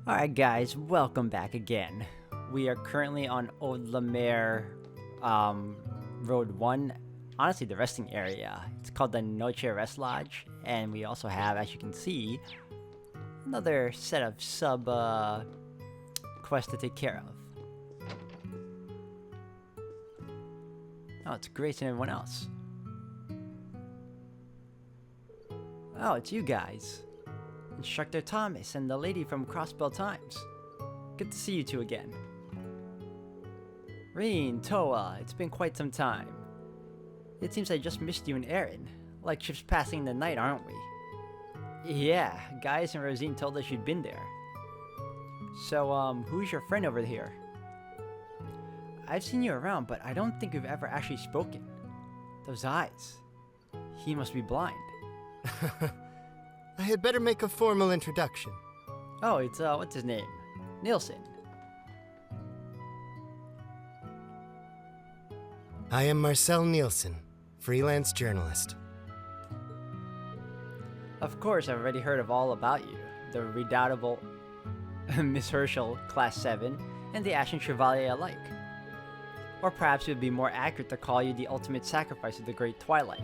Alright guys, welcome back again. We are currently on Old Lemare Road 1, honestly the resting area. It's called the Noche Rest Lodge, and we also have, as you can see, another set of quests to take care of. Oh, it's Grace and everyone else. Oh, it's you guys. Instructor Thomas and the lady from Crossbell Times. Good to see you two again. Reen, Toa, it's been quite some time. It seems I just missed you and Aaron. Like ships passing in the night, aren't we? Yeah, Gaius and Rosine told us you'd been there. So, who's your friend over here? I've seen you around, but I don't think we've ever actually spoken. Those eyes. He must be blind. I had better make a formal introduction. Oh, it's, what's his name? Nielsen. I am Marcel Nielsen, freelance journalist. Of course, I've already heard of all about you. The redoubtable Miss Herschel, Class 7, and the Ashen Chevalier alike. Or perhaps it would be more accurate to call you the ultimate sacrifice of the Great Twilight.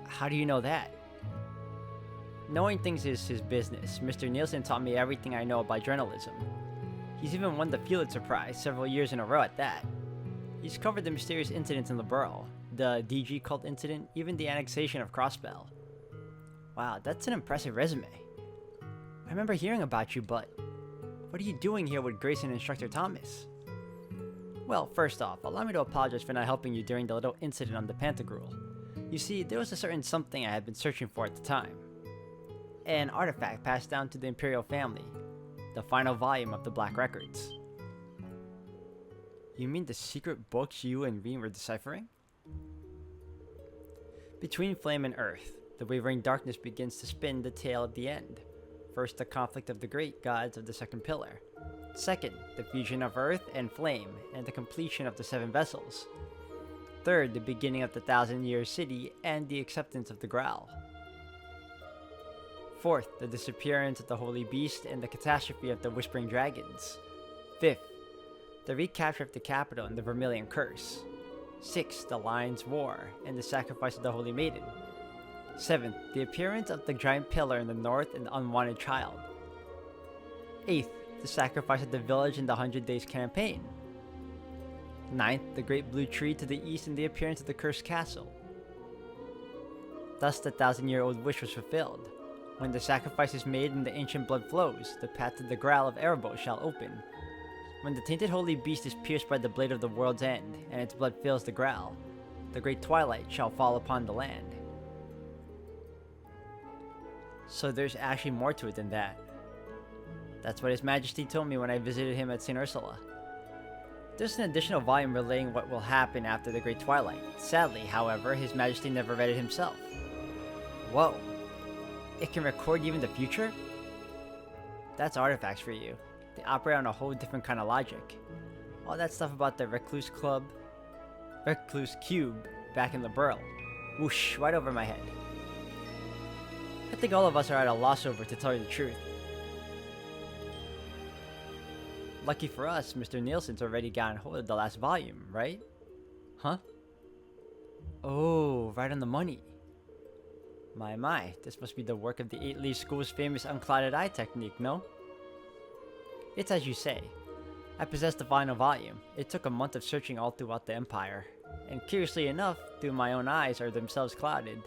How do you know that? Knowing things is his business. Mr. Nielsen taught me everything I know about journalism. He's even won the Pulitzer Prize several years in a row at that. He's covered the mysterious incidents in the borough, the DG cult incident, even the annexation of Crossbell. Wow, that's an impressive resume. I remember hearing about you, but what are you doing here with Grace and Instructor Thomas? Well, first off, allow me to apologize for not helping you during the little incident on the Pantagruel. You see, there was a certain something I had been searching for at the time. An artifact passed down to the Imperial family. The final volume of the Black Records. You mean the secret books you and Reen were deciphering? Between flame and earth, the wavering darkness begins to spin the tale of the end. First, the conflict of the great gods of the second pillar. Second, the fusion of earth and flame and the completion of the seven vessels. Third, the beginning of the thousand-year city and the acceptance of the Graal. Fourth, the disappearance of the Holy Beast and the catastrophe of the Whispering Dragons. Fifth, the recapture of the capital and the Vermilion Curse. Sixth, the Lion's War and the sacrifice of the Holy Maiden. Seventh, the appearance of the giant pillar in the north and the unwanted child. Eighth, the sacrifice of the village in the 100 Days campaign. Ninth, the great blue tree to the east and the appearance of the cursed castle. Thus the thousand-year-old wish was fulfilled. When the sacrifice is made and the ancient blood flows, the path to the Graal of Erebos shall open. When the tainted holy beast is pierced by the blade of the world's end, and its blood fills the Graal, the great twilight shall fall upon the land. So there's actually more to it than that. That's what His Majesty told me when I visited him at St. Ursula. There's an additional volume relaying what will happen after the Great Twilight. Sadly, however, His Majesty never read it himself. Whoa. It can record even the future? That's artifacts for you. They operate on a whole different kind of logic. All that stuff about the Recluse Cube back in the Burl. Whoosh, right over my head. I think all of us are at a loss over it, to tell you the truth. Lucky for us, Mr. Nielsen's already gotten hold of the last volume, right? Huh? Oh, right on the money. My, this must be the work of the Eight Leaf School's famous unclouded eye technique, no? It's as you say. I possess the final volume. It took a month of searching all throughout the Empire. And curiously enough, though my eyes are themselves clouded,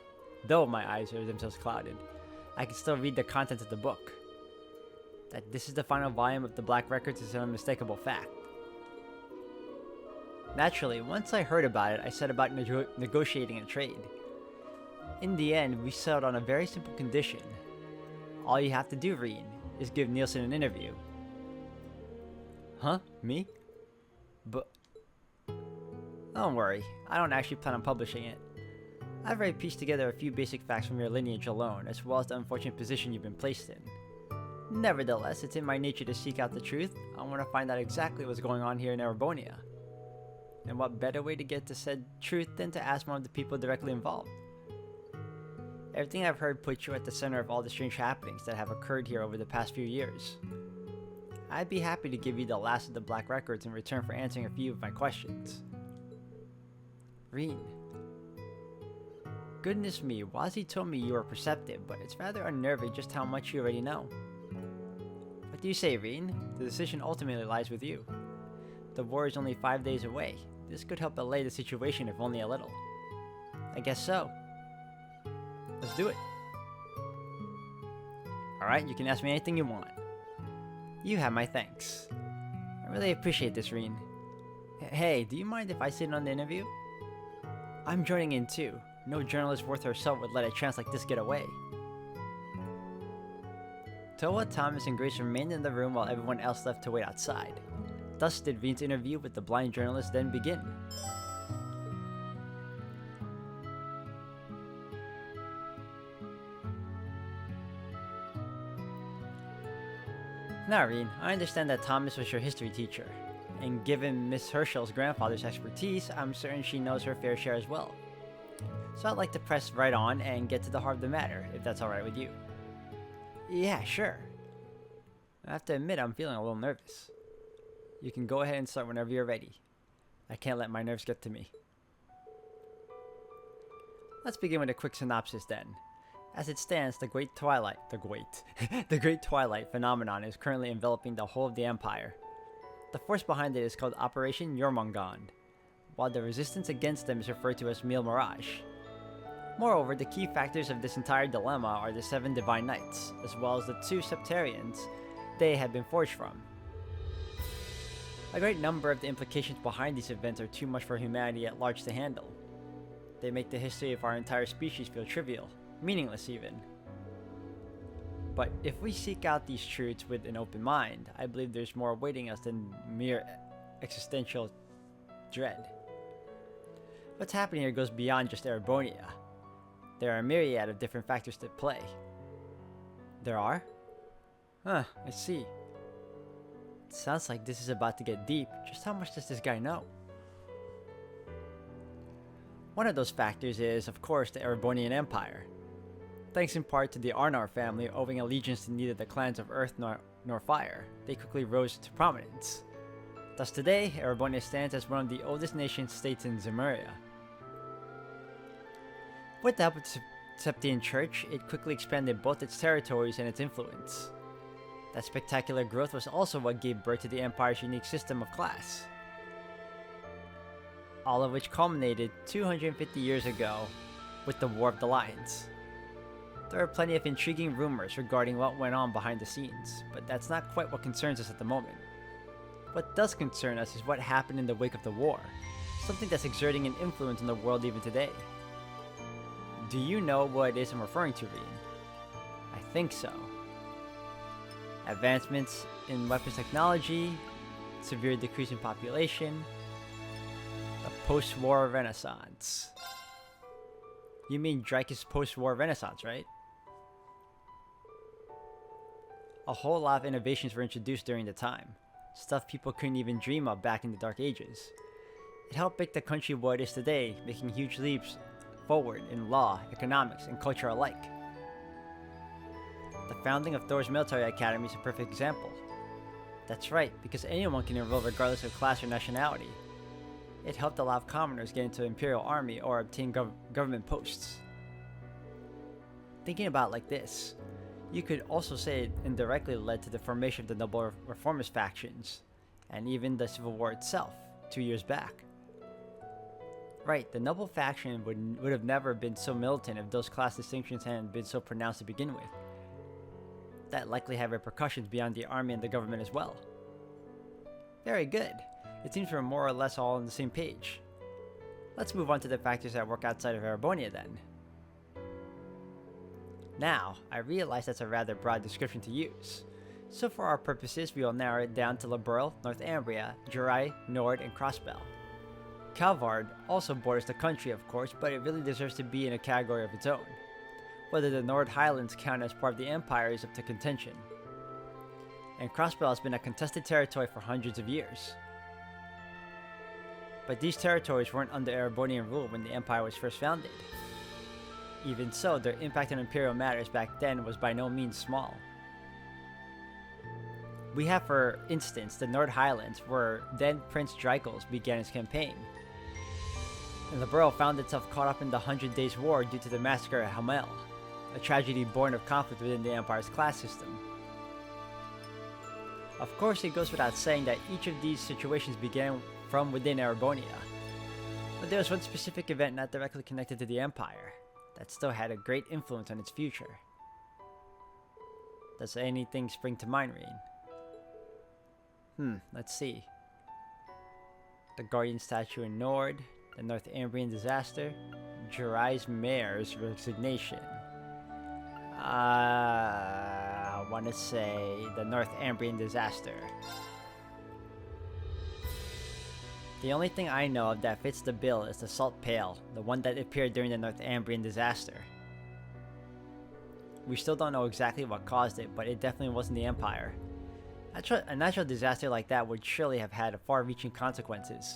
I can still read the contents of the book. That this is the final volume of the Black Records is an unmistakable fact. Naturally, once I heard about it, I set about negotiating a trade. In the end, we settled on a very simple condition. All you have to do, Reen, is give Nielsen an interview. Huh? Me? But... Don't worry, I don't actually plan on publishing it. I've already pieced together a few basic facts from your lineage alone, as well as the unfortunate position you've been placed in. Nevertheless, it's in my nature to seek out the truth. I want to find out exactly what's going on here in Erebonia. And what better way to get to said truth than to ask one of the people directly involved? Everything I've heard puts you at the center of all the strange happenings that have occurred here over the past few years. I'd be happy to give you the last of the Black Records in return for answering a few of my questions. Reen. Goodness me, Wazi told me you were perceptive, but it's rather unnerving just how much you already know. What do you say, Reen? The decision ultimately lies with you. The war is only 5 days away. This could help allay the situation if only a little. I guess so. Let's do it. Alright, you can ask me anything you want. You have my thanks. I really appreciate this, Reen. Hey, do you mind if I sit in on the interview? I'm joining in too. No journalist worth her salt would let a chance like this get away. Toa, Thomas, and Grace remained in the room while everyone else left to wait outside. Thus did Reen's interview with the blind journalist then begin. Now, Reen, I understand that Thomas was your history teacher, and given Miss Herschel's grandfather's expertise, I'm certain she knows her fair share as well. So I'd like to press right on and get to the heart of the matter, if that's alright with you. Yeah, sure. I have to admit I'm feeling a little nervous. You can go ahead and start whenever you're ready. I can't let my nerves get to me. Let's begin with a quick synopsis then. As it stands, the Great Twilight phenomenon is currently enveloping the whole of the Empire. The force behind it is called Operation Jormungand, while the resistance against them is referred to as Mil Mirage. Moreover, the key factors of this entire dilemma are the 7 Divine Knights, as well as the 2 Septarians they have been forged from. A great number of the implications behind these events are too much for humanity at large to handle. They make the history of our entire species feel trivial, meaningless even. But if we seek out these truths with an open mind, I believe there's more awaiting us than mere existential dread. What's happening here goes beyond just Erebonia. There are a myriad of different factors at play. There are? Huh, I see. It sounds like this is about to get deep. Just how much does this guy know? One of those factors is, of course, the Erebonian Empire. Thanks in part to the Arnar family owing allegiance to neither the clans of Earth nor Fire, they quickly rose to prominence. Thus today, Erebonia stands as one of the oldest nation-states in Zemuria. With the help of the Septian Church, it quickly expanded both its territories and its influence. That spectacular growth was also what gave birth to the Empire's unique system of class. All of which culminated 250 years ago with the War of the Lions. There are plenty of intriguing rumors regarding what went on behind the scenes, but that's not quite what concerns us at the moment. What does concern us is what happened in the wake of the war, something that's exerting an influence in the world even today. Do you know what it is I'm referring to, Reen? I think so. Advancements in weapons technology, severe decrease in population, the post-war renaissance. You mean Drake's post-war renaissance, right? A whole lot of innovations were introduced during the time, stuff people couldn't even dream of back in the Dark Ages. It helped make the country what it is today, making huge leaps forward in law, economics, and culture alike. The founding of Thor's military academy is a perfect example. That's right, because anyone can enroll regardless of class or nationality. It helped a lot of commoners get into the Imperial Army or obtain government posts. Thinking about it like this, you could also say it indirectly led to the formation of the Noble Reformist factions, and even the Civil War itself, 2 years back. Right, the Noble faction would have never been so militant if those class distinctions hadn't been so pronounced to begin with. That likely had repercussions beyond the army and the government as well. Very good. It seems we're more or less all on the same page. Let's move on to the factors that work outside of Erebonia then. Now, I realize that's a rather broad description to use. So for our purposes, we will narrow it down to Liberl, Northumbria, Jurai, Nord, and Crossbell. Calvard also borders the country, of course, but it really deserves to be in a category of its own. Whether the Nord Highlands count as part of the Empire is up to contention. And Crossbell has been a contested territory for hundreds of years. But these territories weren't under Erebonian rule when the Empire was first founded. Even so, their impact on imperial matters back then was by no means small. We have, for instance, the North Highlands, where then Prince Drykos began his campaign. And the borough found itself caught up in the 100 Days' War due to the massacre at Hamel, a tragedy born of conflict within the Empire's class system. Of course, it goes without saying that each of these situations began from within Erebonia, but there was one specific event not directly connected to the Empire that still had a great influence on its future. Does anything spring to mind, Rain? Let's see. The Guardian statue in Nord, the North Ambrian disaster, Jirai's mayor's resignation. I want to say the North Ambrian disaster. The only thing I know of that fits the bill is the Salt Pail, the one that appeared during the North Ambrian disaster. We still don't know exactly what caused it, but it definitely wasn't the Empire. A natural disaster like that would surely have had far-reaching consequences.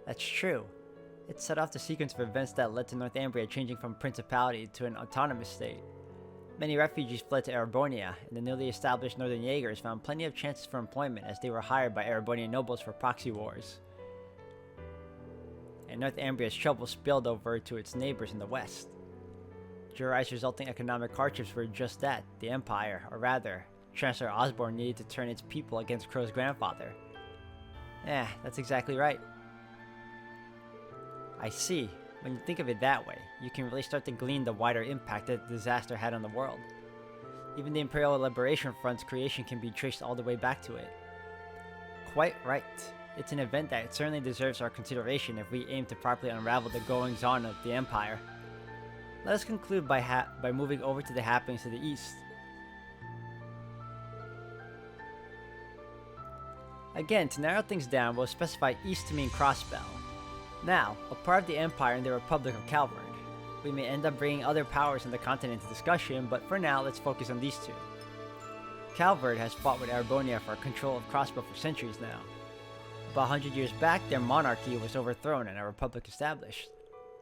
That's true. It set off the sequence of events that led to Northumbria changing from principality to an autonomous state. Many refugees fled to Erebonia, and the newly established Northern Jaegers found plenty of chances for employment as they were hired by Erebonian nobles for proxy wars. And Northumbria's trouble spilled over to its neighbors in the west. Jirai's resulting economic hardships were just that, the Empire, or rather, Chancellor Osborne needed to turn its people against Crow's grandfather. That's exactly right. I see. When you think of it that way, you can really start to glean the wider impact that the disaster had on the world. Even the Imperial Liberation Front's creation can be traced all the way back to it. Quite right. It's an event that certainly deserves our consideration if we aim to properly unravel the goings-on of the Empire. Let us conclude by moving over to the happenings to the east. Again, to narrow things down, we'll specify east to mean Crossbell. Now, a part of the Empire in the Republic of Calvard. We may end up bringing other powers on the continent into discussion, but for now, let's focus on these two. Calvard has fought with Erebonia for control of Crossbell for centuries now. About 100 years back, their monarchy was overthrown and a republic established.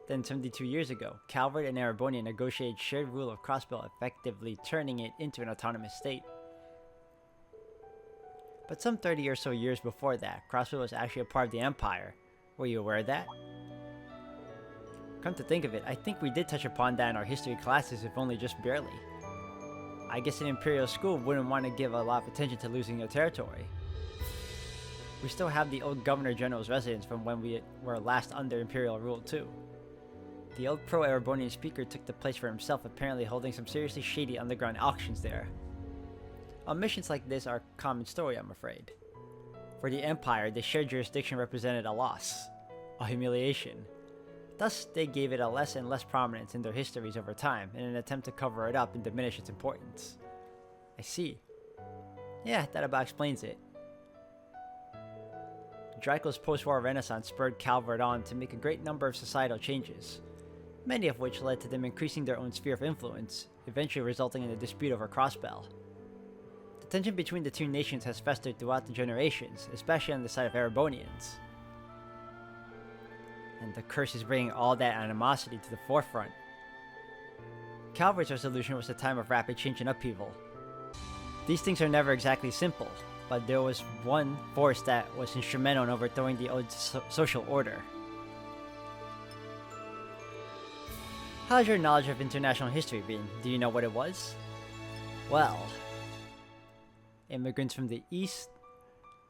Then 72 years ago, Calvard and Erebonia negotiated shared rule of Crossbell, effectively turning it into an autonomous state. But some 30 or so years before that, Crossbell was actually a part of the Empire. Were you aware of that? Come to think of it, I think we did touch upon that in our history classes, if only just barely. I guess an Imperial school wouldn't want to give a lot of attention to losing their territory. We still have the old Governor General's residence from when we were last under Imperial rule too. The old pro-Erebonian speaker took the place for himself, apparently holding some seriously shady underground auctions there. Omissions like this are a common story, I'm afraid. For the Empire, the shared jurisdiction represented a loss, a humiliation. Thus, they gave it a less and less prominence in their histories over time in an attempt to cover it up and diminish its importance. I see. Yeah, that about explains it. Drykos' post-war renaissance spurred Calvard on to make a great number of societal changes, many of which led to them increasing their own sphere of influence, eventually resulting in a dispute over Crossbell. The tension between the two nations has festered throughout the generations, especially on the side of Erebonians. And the curse is bringing all that animosity to the forefront. Calvard's resolution was a time of rapid change and upheaval. These things are never exactly simple, but there was one force that was instrumental in overthrowing the old social order. How's your knowledge of international history been? Do you know what it was? Well, immigrants from the east,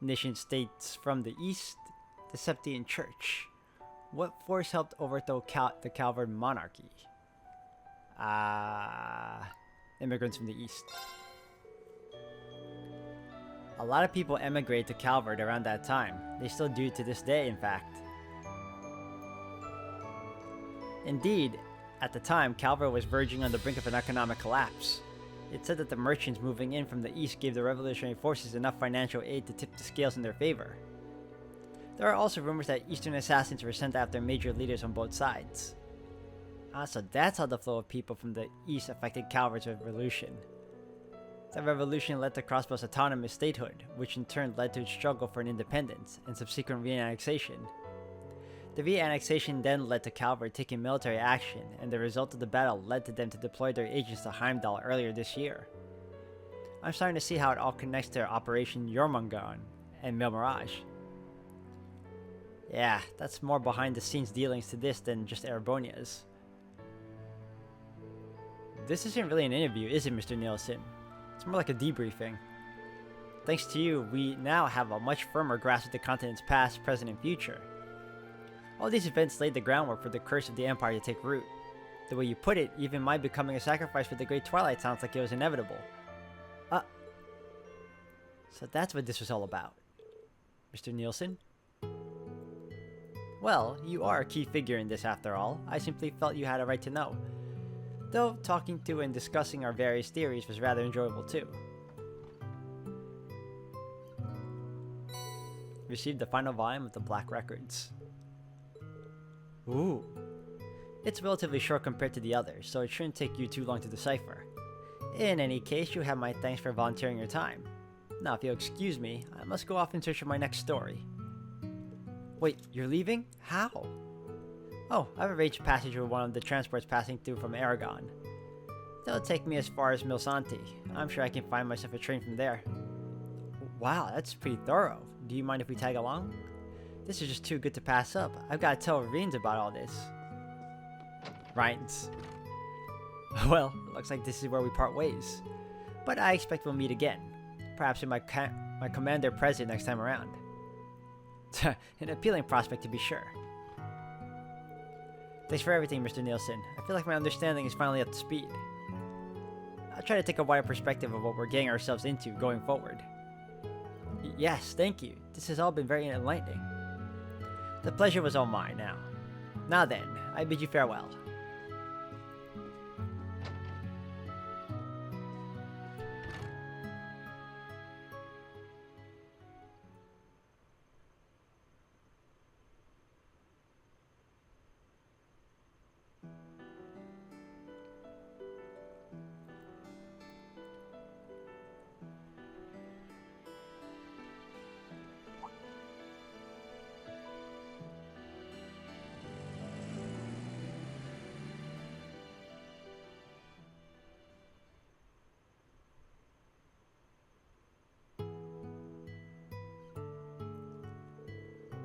nation-states from the east, the Septian Church. What force helped overthrow the Calvard monarchy? Immigrants from the east. A lot of people emigrated to Calvard around that time. They still do to this day, in fact. Indeed, at the time, Calvard was verging on the brink of an economic collapse. It said that the merchants moving in from the east gave the revolutionary forces enough financial aid to tip the scales in their favor. There are also rumors that eastern assassins were sent after major leaders on both sides. So that's how the flow of people from the east affected Calvard's revolution. The revolution led to Crossbell's autonomous statehood, which in turn led to its struggle for an independence and subsequent re-annexation. The re-annexation then led to Calvert taking military action, and the result of the battle led to them to deploy their agents to Heimdall earlier this year. I'm starting to see how it all connects to Operation Jormungand and Milmirage. Yeah, that's more behind-the-scenes dealings to this than just Erebonia's. This isn't really an interview, is it, Mr. Nielsen? It's more like a debriefing. Thanks to you, we now have a much firmer grasp of the continent's past, present, and future. All these events laid the groundwork for the curse of the Empire to take root. The way you put it, even my becoming a sacrifice for the Great Twilight sounds like it was inevitable. So that's what this was all about. Mr. Nielsen? Well, you are a key figure in this after all. I simply felt you had a right to know. Though, talking to and discussing our various theories was rather enjoyable too. Received the final volume of the Black Records. Ooh. It's relatively short compared to the others, so it shouldn't take you too long to decipher. In any case, you have my thanks for volunteering your time. Now, if you'll excuse me, I must go off in search of my next story. Wait, you're leaving? How? Oh, I've arranged passage with one of the transports passing through from Aragon. They'll take me as far as Milsanti. I'm sure I can find myself a train from there. Wow, that's pretty thorough. Do you mind if we tag along? This is just too good to pass up. I've got to tell Reins about all this. Reins. Well, it looks like this is where we part ways. But I expect we'll meet again. Perhaps with my commander present next time around. An appealing prospect to be sure. Thanks for everything, Mr. Nielsen. I feel like my understanding is finally up to speed. I'll try to take a wider perspective of what we're getting ourselves into going forward. Yes, thank you. This has all been very enlightening. The pleasure was all mine now. Now then, I bid you farewell.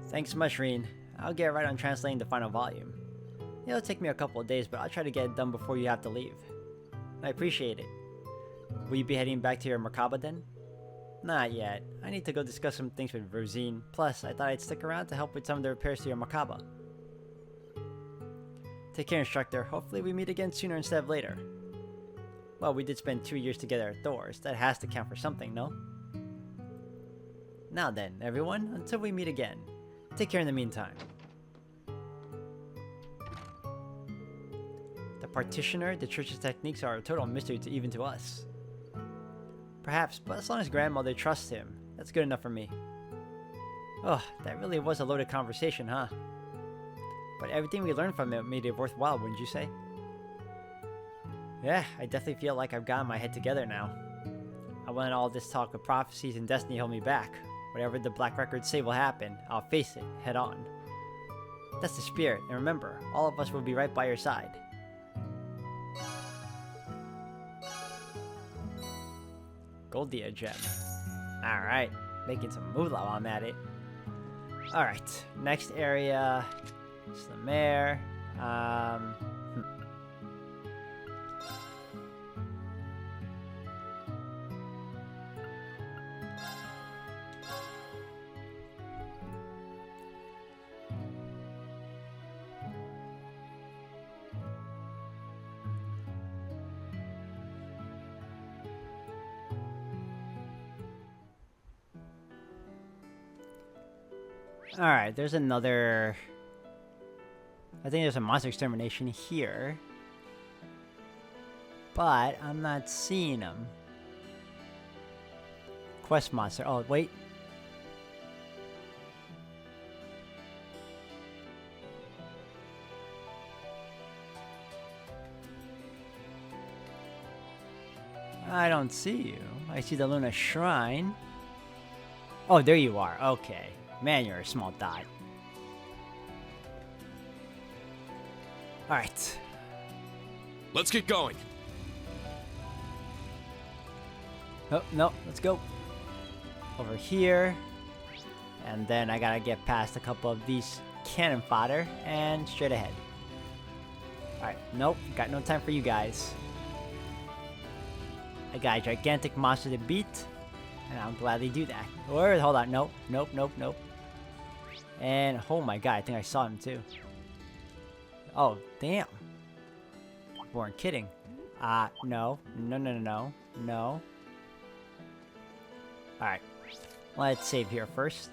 Thanks so much, Reen. I'll get right on translating the final volume. It'll take me a couple of days, but I'll try to get it done before you have to leave. I appreciate it. Will you be heading back to your Merkaba then? Not yet. I need to go discuss some things with Rosine. Plus, I thought I'd stick around to help with some of the repairs to your Merkaba. Take care, instructor. Hopefully we meet again sooner instead of later. Well, we did spend 2 years together at Thor's. That has to count for something, no? Now then, everyone, until we meet again. Take care in the meantime. The Partitioner, the Church's techniques are a total mystery even to us. Perhaps, but as long as Grandmother trusts him, that's good enough for me. Oh, that really was a loaded conversation, huh? But everything we learned from it made it worthwhile, wouldn't you say? Yeah, I definitely feel like I've gotten my head together now. I won't let all this talk of prophecies and destiny hold me back. Whatever the Black Records say will happen, I'll face it, head on. That's the spirit, and remember, all of us will be right by your side. Goldia gem. Alright, making some moolah while I'm at it. Alright, next area is the mayor. Alright, there's another... I think there's a monster extermination here. But I'm not seeing them. Quest monster. Oh, wait. I don't see you. I see the Luna Shrine. Oh, there you are. Okay. Man, you're a small dot. Alright. Let's get going. Oh, no, let's go. Over here. And then I gotta get past a couple of these cannon fodder and straight ahead. Alright, nope, got no time for you guys. I got a gigantic monster to beat, and I'll gladly do that. Or, hold on, nope. And, oh my god, I think I saw him too. Oh, damn. You weren't kidding. No. Alright, let's save here first.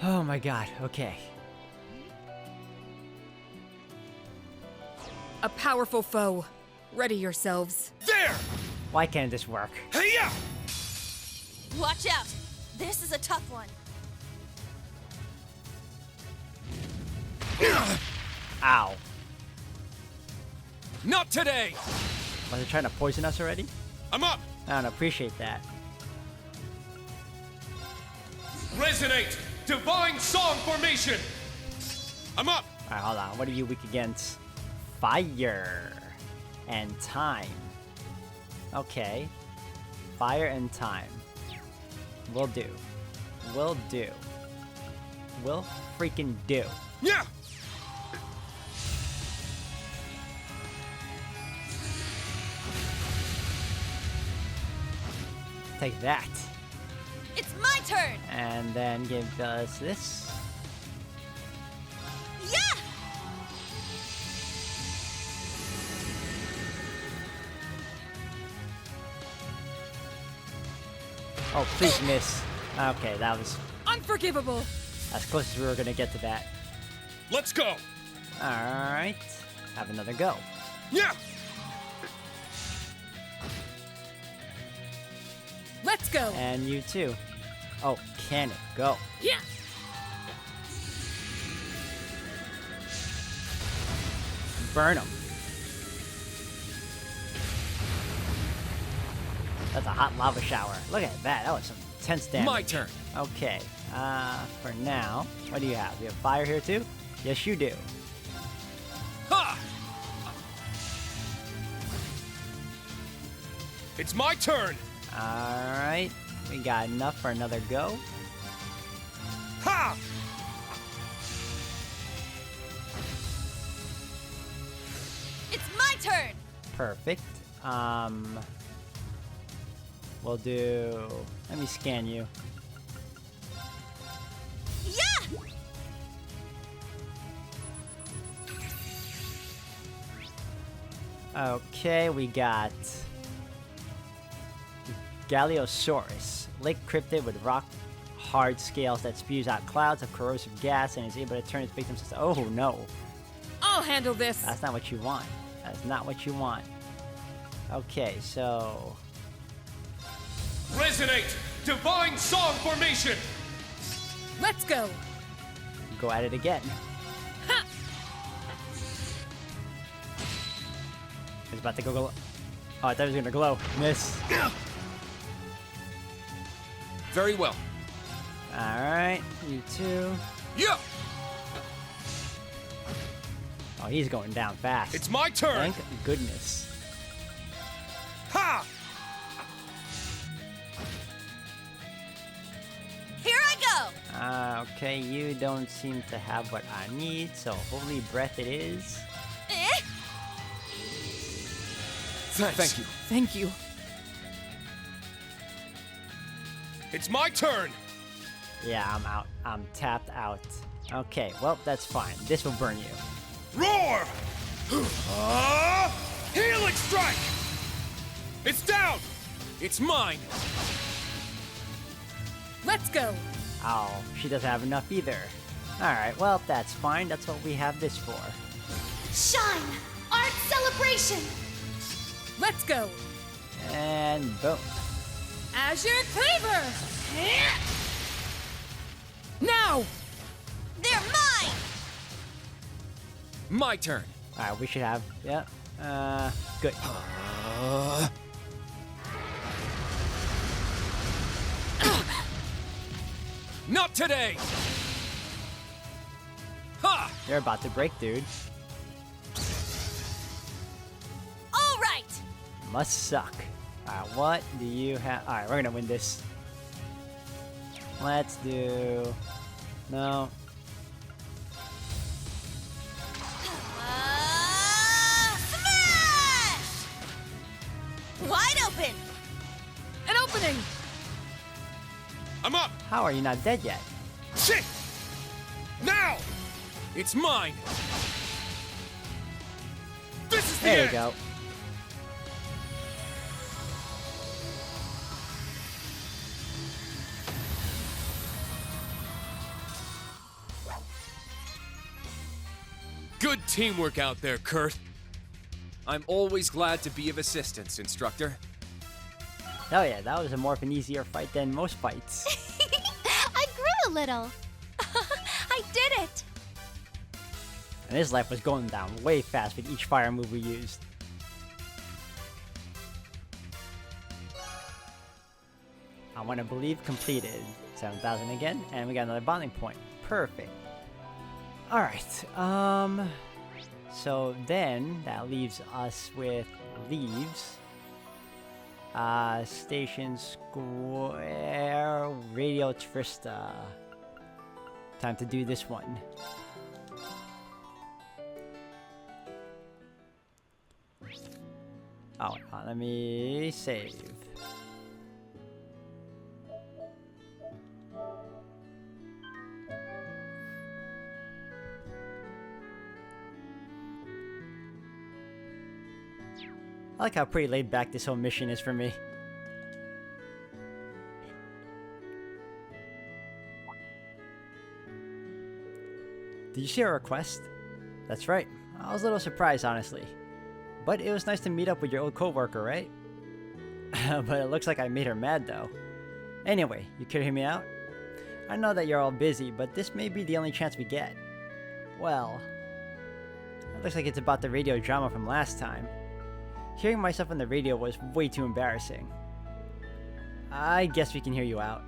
Oh my god, okay. A powerful foe. Ready yourselves. There! Why can't this work? Hey-ya! Watch out! This is a tough one. Ow. Not today! Was it trying to poison us already? I'm up! I don't appreciate that. Resonate! Divine Song Formation! I'm up! Alright, hold on. What are you weak against? Fire and time. Okay. Fire and time. Will do. Will do. Will freaking do. Yeah! Take that. It's my turn! And then give us this. Yeah! Oh, please miss. Okay, that was Unforgivable. as close as we were gonna get to that. Let's go! Alright. Have another go. Yeah! Let's go. And you too. Oh, can it go? Yeah. Burn them. That's a hot lava shower. Look at that. That was some intense damage. My turn. Okay. For now, what do you have? You have fire here too? Yes, you do. Ha! It's my turn! Alright. We got enough for another go. Ha! It's my turn! Perfect. We'll do... Let me scan you. Yeah! Okay, we got... Galiosaurus. Lake cryptid with rock hard scales that spews out clouds of corrosive gas and is able to turn its victims into... Oh, no. I'll handle this. That's not what you want. That's not what you want. Okay, so... Resonate! Divine Song Formation! Let's go. Go at it again. Ha! It's about to go glow. Oh, I thought it was gonna glow. Miss. Very well. Alright, you too. Yeah! Oh, he's going down fast. It's my turn! Thank goodness. Ha! Here I go! Okay, you don't seem to have what I need, so Holy Breath it is. Eh? Thank you. Thank you. It's my turn! Yeah, I'm out. I'm tapped out. Okay, well, that's fine. This will burn you. Roar! Healing strike! It's down! It's mine! Let's go. Oh, she doesn't have enough either. Alright, well, that's fine. That's what we have this for. Shine! Art celebration! Let's go. And boom. Azure Cleaver. Now. They're mine! My turn. Alright, we should have... Yeah. Good. Not today! Ha! You're about to break, dude. All right! Must suck. Alright, what do you have? Alright, we're gonna win this. Let's do... No. Smash! Wide open! An opening! I'm up! How are you not dead yet? Shit! Now! It's mine! This is the There you end! go. Good teamwork out there, Kurt. I'm always glad to be of assistance, Instructor. Oh yeah, that was a more of an easier fight than most fights. I grew a little. I did it. And his life was going down way fast with each fire move we used. I want to believe completed. 7,000 again, and we got another bonding point. Perfect. Alright, so then that leaves us with leaves. Station Square, Radio Trista. Time to do this one. Oh, let me save. I like how pretty laid back this whole mission is for me. Did you see our request? That's right. I was a little surprised, honestly. But it was nice to meet up with your old coworker, right? But it looks like I made her mad, though. Anyway, you could hear me out? I know that you're all busy, but this may be the only chance we get. Well, it looks like it's about the radio drama from last time. Hearing myself on the radio was way too embarrassing. I guess we can hear you out.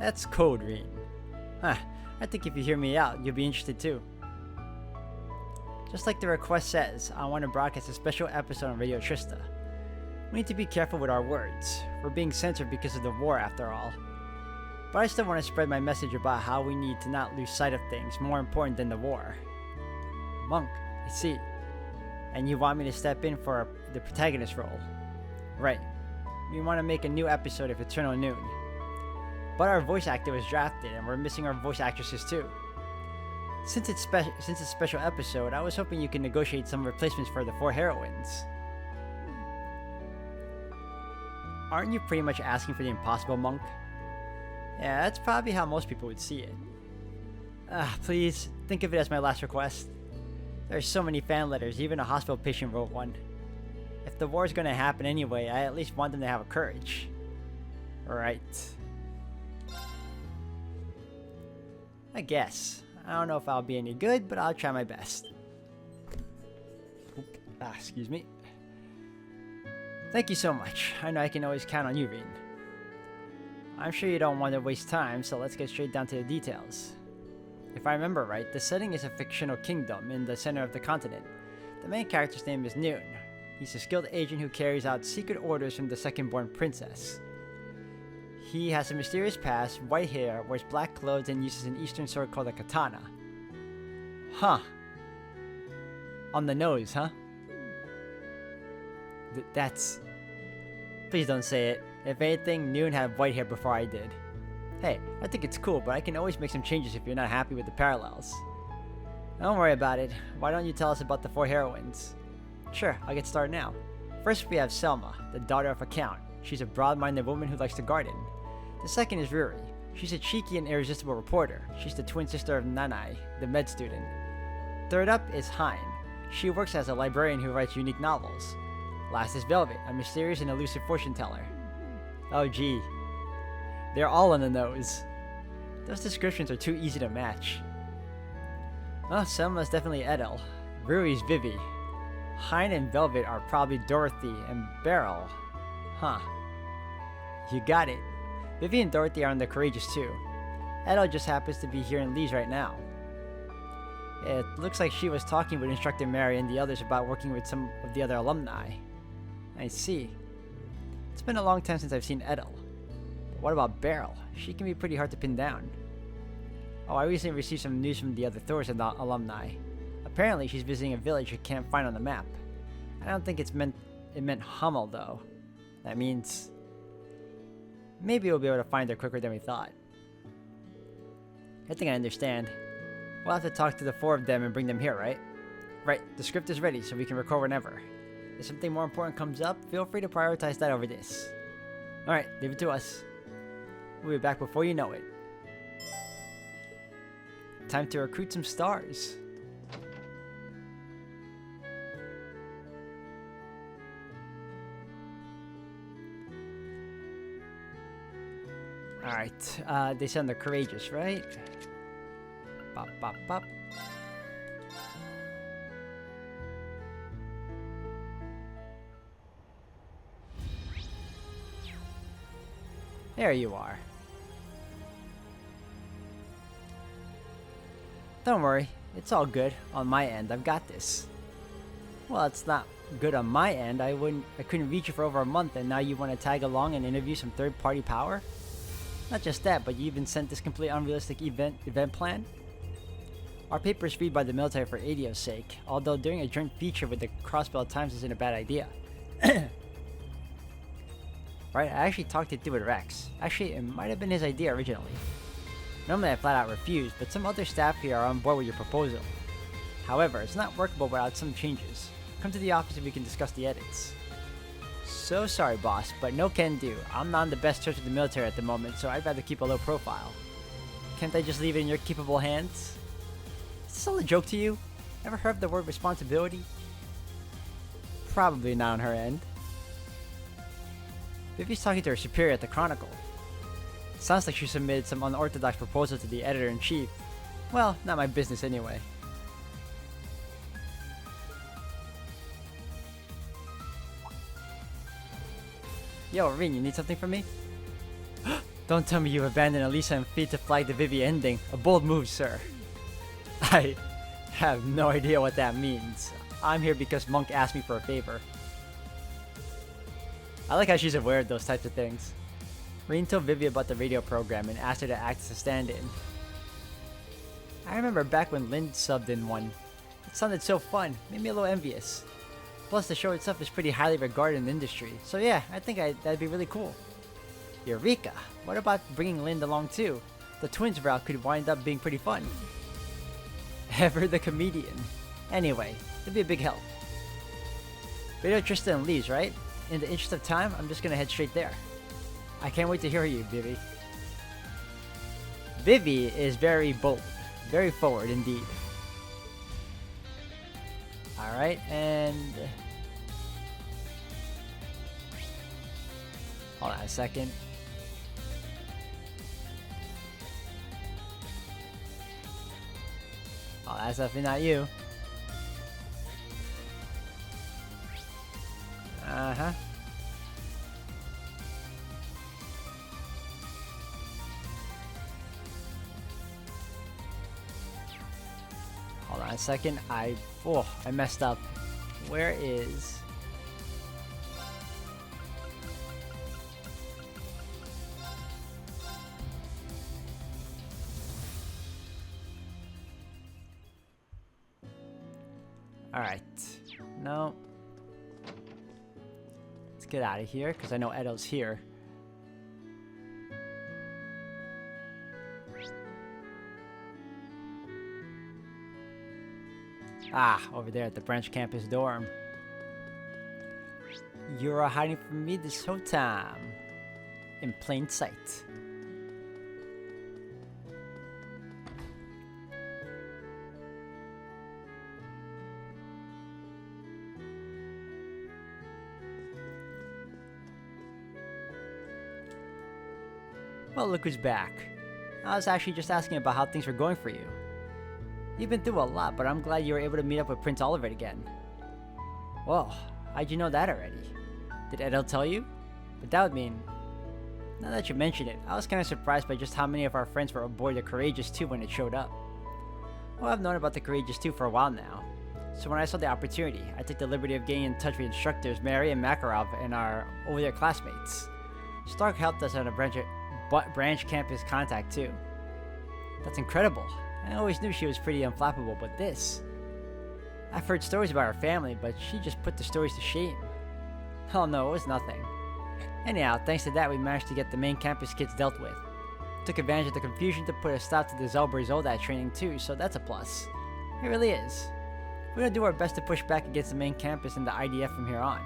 That's code, Reen. Huh, I think if you hear me out, you'll be interested too. Just like the request says, I want to broadcast a special episode on Radio Trista. We need to be careful with our words. We're being censored because of the war, after all. But I still want to spread my message about how we need to not lose sight of things more important than the war. Monk, I see. And you want me to step in for the protagonist role. Right. We want to make a new episode of Eternal Noon. But our voice actor was drafted, and we're missing our voice actresses too. Since it's a special episode, I was hoping you could negotiate some replacements for the 4 heroines. Aren't you pretty much asking for the impossible, Monk? Yeah, that's probably how most people would see it. Please, think of it as my last request. There's so many fan letters, even a hospital patient wrote one. If the war's gonna happen anyway, I at least want them to have a courage. Right. I guess. I don't know if I'll be any good, but I'll try my best. Excuse me. Thank you so much. I know I can always count on you, Reen. I'm sure you don't want to waste time, so let's get straight down to the details. If I remember right, the setting is a fictional kingdom in the center of the continent. The main character's name is Noon. He's a skilled agent who carries out secret orders from the second-born princess. He has a mysterious past, white hair, wears black clothes, and uses an eastern sword called a katana. Huh. On the nose, huh? That's... Please don't say it. If anything, Noon had white hair before I did. Hey, I think it's cool, but I can always make some changes if you're not happy with the parallels. Don't worry about it. Why don't you tell us about the 4 heroines? Sure, I'll get started now. First, we have Selma, the daughter of a count. She's a broad-minded woman who likes to garden. The second is Ruri. She's a cheeky and irresistible reporter. She's the twin sister of Nanai, the med student. Third up is Hein. She works as a librarian who writes unique novels. Last is Velvet, a mysterious and elusive fortune teller. Oh gee. They're all on the nose. Those descriptions are too easy to match. Well, Selma's definitely Edel. Ruri's Vivi. Hein and Velvet are probably Dorothy and Beryl. Huh. You got it. Vivi and Dorothy are on the courageous too. Edo just happens to be here in Lee's right now. It looks like she was talking with Instructor Mary and the others about working with some of the other alumni. I see. It's been a long time since I've seen Edel. But what about Beryl? She can be pretty hard to pin down. Oh, I recently received some news from the other Thors alumni. Apparently, she's visiting a village you can't find on the map. I don't think it meant Hummel, though. That means maybe we'll be able to find her quicker than we thought. I think I understand. We'll have to talk to the 4 of them and bring them here, right? Right, the script is ready, so we can record whenever. If something more important comes up, feel free to prioritize that over this. Alright, leave it to us. We'll be back before you know it. Time to recruit some stars. Alright, they sound the courageous, right? Bop, bop, bop. There you are. Don't worry, it's all good on my end. I've got this. Well, it's not good on my end. I couldn't reach you for over a month, and now you want to tag along and interview some third-party power? Not just that, but you even sent this complete unrealistic event plan? Our paper is read by the military for ADO's sake, although doing a joint feature with the Crossbell Times isn't a bad idea. Right, I actually talked it through with Rex. Actually, it might have been his idea originally. Normally I flat out refuse, but some other staff here are on board with your proposal. However, it's not workable without some changes. Come to the office and we can discuss the edits. So sorry, boss, but no can do. I'm not in the best touch with the military at the moment, so I'd rather keep a low profile. Can't I just leave it in your capable hands? Is this all a joke to you? Ever heard of the word responsibility? Probably not on her end. Vivi's talking to her superior at the Chronicle. Sounds like she submitted some unorthodox proposal to the editor-in-chief. Well, not my business anyway. Yo, Rin, you need something from me? Don't tell me you've abandoned Elisa and Fee to flag the Vivi ending. A bold move, sir. I have no idea what that means. I'm here because Monk asked me for a favor. I like how she's aware of those types of things. Rin told Vivi about the radio program and asked her to act as a stand-in. I remember back when Lynn subbed in one. It sounded so fun, made me a little envious. Plus, the show itself is pretty highly regarded in the industry, so yeah, I think that'd be really cool. Eureka! What about bringing Lynn along too? The twins route could wind up being pretty fun. Ever the comedian. Anyway, it'd be a big help. Radio Trista and Lee's, right? In the interest of time, I'm just gonna head straight there. I can't wait to hear you, Vivi. Vivi is very bold. Very forward indeed. Alright, and... hold on a second. Oh, that's definitely not you. Uh-huh. Hold on a second. I messed up. Where is... Alright. No. Let's get out of here, because I know Edo's here. Ah, over there at the branch campus dorm. You're hiding from me this whole time. In plain sight. Well, look who's back. I was actually just asking about how things were going for you. You've been through a lot, but I'm glad you were able to meet up with Prince Oliver again. Whoa, how'd you know that already? Did Edel tell you? But that would mean... Now that you mention it, I was kind of surprised by just how many of our friends were aboard the Courageous 2 when it showed up. Well, I've known about the Courageous 2 for a while now, so when I saw the opportunity, I took the liberty of getting in touch with instructors Mary and Makarov and our over-there classmates. Stark helped us on a branch campus contact too. That's incredible. I always knew she was pretty unflappable, but this... I've heard stories about her family, but she just put the stories to shame. Oh no, it was nothing. Anyhow, thanks to that, we managed to get the main campus kids dealt with. Took advantage of the confusion to put a stop to the Zelber-Zoldat training too, so that's a plus. It really is. We're gonna do our best to push back against the main campus and the IDF from here on.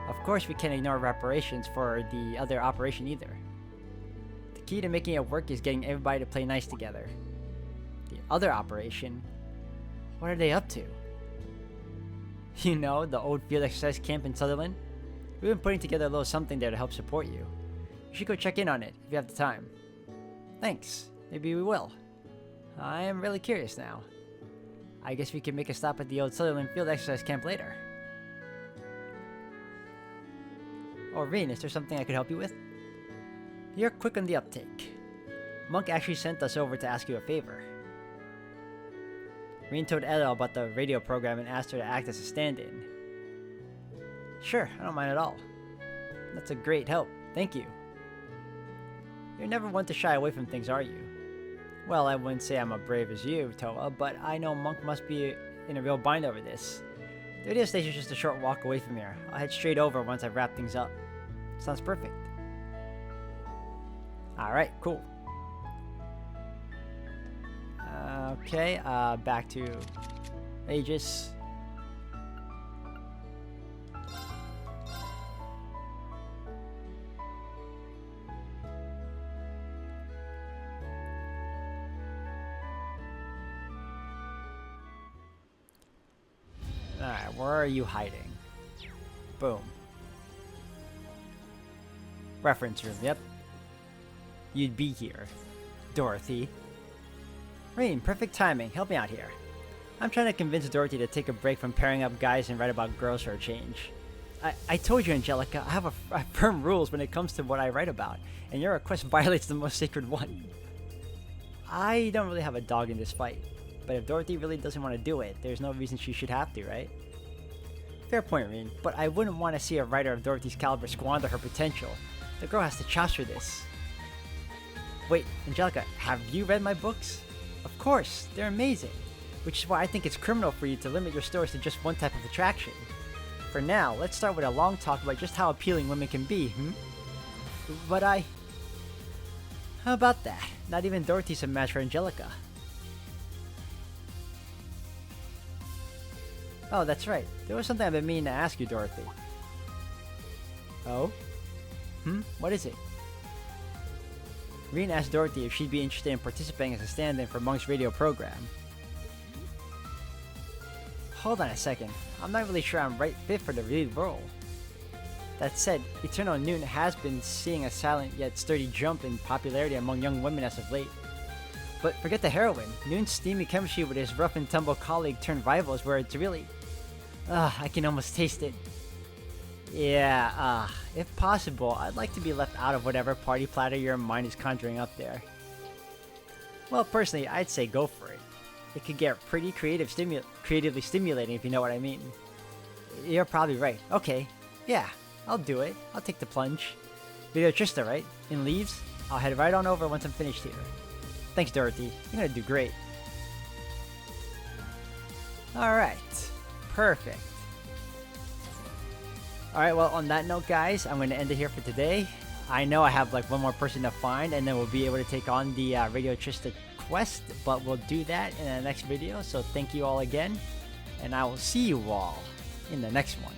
Of course, we can't ignore reparations for the other operation either. The key to making it work is getting everybody to play nice together. The other operation? What are they up to? You know, the old field exercise camp in Sutherland? We've been putting together a little something there to help support you. You should go check in on it if you have the time. Thanks. Maybe we will. I am really curious now. I guess we can make a stop at the old Sutherland field exercise camp later. Oh, Reen, is there something I could help you with? You're quick on the uptake. Monk actually sent us over to ask you a favor. Reen told Ella about the radio program and asked her to act as a stand-in. Sure, I don't mind at all. That's a great help. Thank you. You're never one to shy away from things, are you? Well, I wouldn't say I'm as brave as you, Toa, but I know Monk must be in a real bind over this. The radio station's just a short walk away from here. I'll head straight over once I've wrapped things up. Sounds perfect. Alright, cool. Okay, back to Aegis. Alright, where are you hiding? Boom. Reference room, yep. You'd be here. Dorothy. Rain, perfect timing. Help me out here. I'm trying to convince Dorothy to take a break from pairing up guys and write about girls for a change. I told you, Angelica, I have firm rules when it comes to what I write about, and your request violates the most sacred one. I don't really have a dog in this fight, but if Dorothy really doesn't want to do it, there's no reason she should have to, right? Fair point, Reen, but I wouldn't want to see a writer of Dorothy's caliber squander her potential. The girl has the chops for this. Wait, Angelica, have you read my books? Of course, they're amazing, which is why I think it's criminal for you to limit your stories to just one type of attraction. For now, let's start with a long talk about just how appealing women can be, But how about that? Not even Dorothy's a match for Angelica. Oh, that's right. There was something I've been meaning to ask you, Dorothy. Oh? What is it? Reen asked Dorothy if she'd be interested in participating as a stand-in for Monk's radio program. Hold on a second. I'm not really sure I'm right fit for the lead role. That said, Eternal Noon has been seeing a silent yet sturdy jump in popularity among young women as of late. But forget the heroine. Noon's steamy chemistry with his rough and tumble colleague turned rival is where it's really... I can almost taste it. Yeah, if possible, I'd like to be left out of whatever party platter your mind is conjuring up there. Well, personally, I'd say go for it. It could get pretty creatively stimulating if you know what I mean. You're probably right. Okay, yeah, I'll do it. I'll take the plunge. Video Trista, right? In leaves? I'll head right on over once I'm finished here. Thanks, Dorothy. You're gonna do great. Alright. Perfect. Alright, well, on that note, guys, I'm going to end it here for today. I know I have, like, one more person to find, and then we'll be able to take on the Radio Trista quest, but we'll do that in the next video, so thank you all again, and I will see you all in the next one.